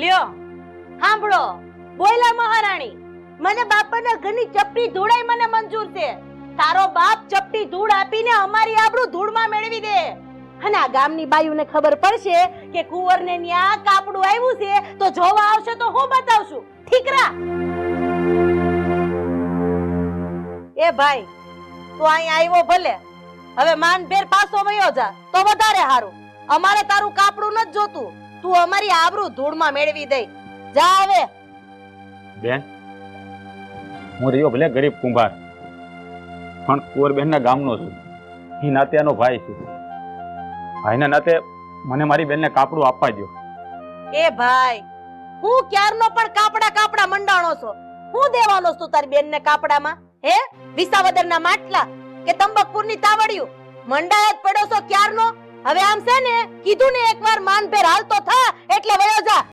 લ્યો સાંભળો, બોયલા મહારાણી, મને બાપાના ઘરની ચપટી ધૂળાઈ મને મંજૂર છે. તારો બાપ ચપટી ધૂળ આપીને અમારી આબરૂ ધૂળમાં મેળવી દે. અને આ ગામની બાયુને ખબર પડશે કે કુંવરને ન્યા કાપડું આવ્યું છે તો જોવા આવશે તો હું બતાવશું. ઠીકરા? એ ભાઈ, તું અહીં આવ્યો ભલે, હવે માનભેર પાછો વયો જા તો વધારે સારું. અમારે તારું કાપડું નથી જોતું, તું અમારી આબરૂ ધૂળમાં મેળવી દે. જા હવે. બેન, હું રહ્યો ભલે ગરીબ કુંભાર, પણ કુંવરબેનના ગામનો છું. એ નાતે આનો ભાઈ છું. ભાઈના નાતે મને મારી બેનને કાપડું આપવા દો. એ ભાઈ, હું ક્યારનો પણ કાપડા મંડાણો છો. હું દેવાનો છું તારી બેનને કાપડામાં? હે, વિસાવદરના માટલા કે તંબકપુરની તાવડિયું મંડાય જ પડ્યો છો ક્યારનો? હવે આમ છે ને, કીધું ને એકવાર માનભેર હાલતો થા એટલે વયો જા.